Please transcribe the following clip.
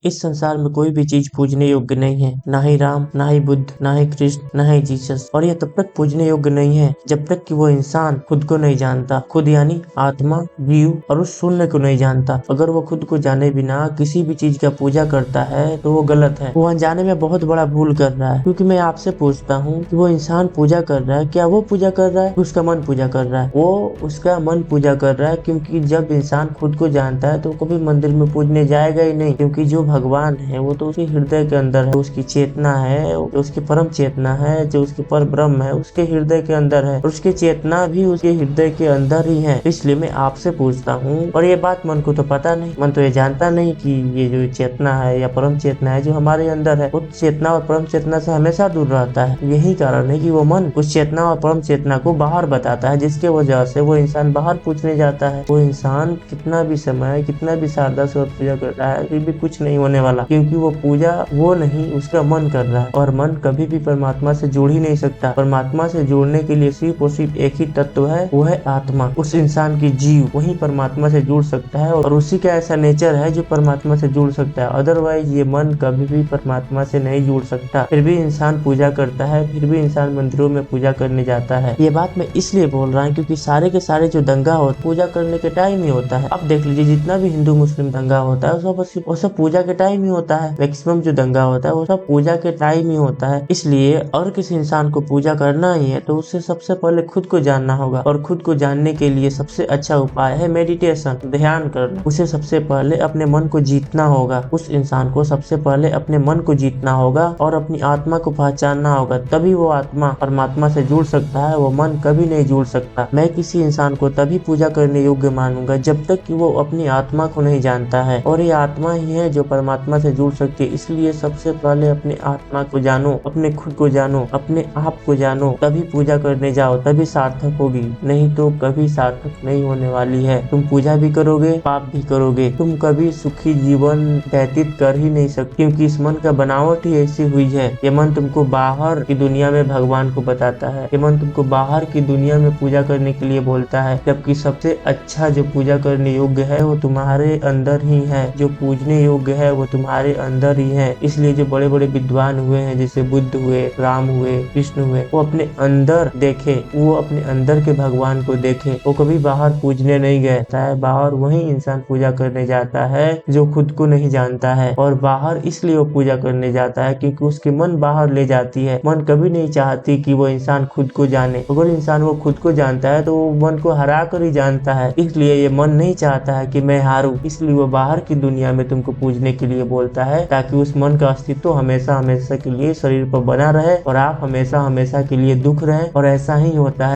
इस संसार में कोई भी चीज पूजने योग्य नहीं है, ना ही राम, ना ही बुद्ध, ना ही कृष्ण, ना ही जीसस। और यह तब तक पूजने योग्य नहीं है जब तक कि वो इंसान खुद को नहीं जानता, खुद यानी आत्मा, जीव और उस शून्य को नहीं जानता। अगर वो खुद को जाने बिना किसी भी चीज का पूजा करता है तो वो गलत है, वो अनजाने में बहुत बड़ा भूल कर रहा है। क्योंकि मैं आपसे पूछता हूँ कि वो इंसान पूजा कर रहा है, क्या वो पूजा कर रहा है, उसका मन पूजा कर रहा है? वो उसका मन पूजा कर रहा है, क्योंकि जब इंसान खुद को जानता है तो कभी मंदिर में पूजने जाएगा ही नहीं। क्योंकि जो भगवान है वो तो उसके हृदय के अंदर है, उसकी चेतना है, जो उसकी परम चेतना है, जो उसके पर ब्रह्म है, उसके हृदय के अंदर है और उसकी चेतना भी उसके हृदय के अंदर ही है। इसलिए मैं आपसे पूछता हूँ, और ये बात मन को तो पता नहीं, मन तो ये जानता नहीं कि ये जो चेतना है या परम चेतना है जो हमारे अंदर है, उस चेतना और परम चेतना से हमेशा दूर रहता है। यही कारण है कि वो मन उस चेतना और परम चेतना को बाहर बताता है, जिसके वजह से वो इंसान बाहर पूछने जाता है। वो इंसान कितना भी समय, कितना भी श्रद्धा से पूजा कर रहा है, फिर भी कुछ नहीं होने वाला, क्योंकि वो पूजा वो नहीं, उसका मन कर रहा है। और मन कभी भी परमात्मा से जुड़ ही नहीं सकता। परमात्मा से जुड़ने के लिए सिर्फ और सिर्फ एक ही तत्व है, वो है आत्मा। उस इंसान की जीव वही परमात्मा से जुड़ सकता है और उसी का ऐसा नेचर है जो परमात्मा से जुड़ सकता है। अदरवाइज ये मन कभी भी परमात्मा से नहीं जुड़ सकता। फिर भी इंसान पूजा करता है, फिर भी इंसान मंदिरों में पूजा करने जाता है। ये बात मैं इसलिए बोल रहा हूँ क्योंकि सारे के सारे जो दंगा हो पूजा करने के टाइम ही होता है। अब देख लीजिए, जितना भी हिंदू मुस्लिम दंगा होता है वो सब पूजा के टाइम ही होता है। मैक्सिमम जो दंगा होता है वो सब पूजा के टाइम ही होता है। इसलिए अगर किसी इंसान को पूजा करना ही है तो उससे सबसे पहले खुद को जानना होगा, और खुद को जानने के लिए सबसे अच्छा उपाय है मेडिटेशन, ध्यान करना। उसे सबसे पहले अपने मन को जीतना होगा। उस इंसान को सबसे पहले अपने मन को जीतना होगा और अपनी आत्मा को पहचानना होगा, तभी वो आत्मा परमात्मा से जुड़ सकता है। वो मन कभी नहीं जुड़ सकता। मैं किसी इंसान को तभी पूजा करने योग्य मानूंगा जब तक कि वो अपनी आत्मा को नहीं जानता है, और ये आत्मा ही है जो परमात्मा से जुड़ सकती है। इसलिए सबसे पहले अपने आत्मा को जानो, अपने खुद को जानो, अपने आप को जानो, तभी पूजा करने जाओ, तभी सार्थक होगी, नहीं तो कभी सार्थक नहीं होने वाली है। तुम पूजा भी करोगे, पाप भी करोगे, तुम कभी सुखी जीवन व्यतीत कर ही नहीं सकते, क्योंकि इस मन का बनावट ही ऐसी हुई है। ये मन तुमको बाहर की दुनिया में भगवान को बताता है, ये मन तुमको बाहर की दुनिया में पूजा करने के लिए बोलता है, जबकि सबसे अच्छा जो पूजा करने योग्य है वो तुम्हारे अंदर ही है, जो पूजने योग्य है वो तुम्हारे अंदर ही है। इसलिए जो बड़े बड़े विद्वान हुए हैं, जैसे बुद्ध हुए, राम हुए, कृष्ण हुए, वो अपने अंदर देखे, वो अपने अंदर के भगवान को देखे, वो कभी बाहर पूजने नहीं गए। बाहर वही इंसान पूजा करने जाता है जो खुद को नहीं जानता है, और बाहर इसलिए वो पूजा करने जाता है क्योंकि उसके मन बाहर ले जाती है। मन कभी नहीं चाहती कि वो इंसान खुद को जाने। अगर इंसान वो खुद को जानता है तो वो मन को हरा कर ही जानता है। इसलिए ये मन नहीं चाहता है कि मैं हारूं, इसलिए वो बाहर की दुनिया में तुमको पूजने के लिए बोलता है, ताकि उस मन का अस्तित्व हमेशा हमेशा के लिए शरीर पर बना रहे और आप हमेशा हमेशा के लिए दुख रहे। और ऐसा ही होता है।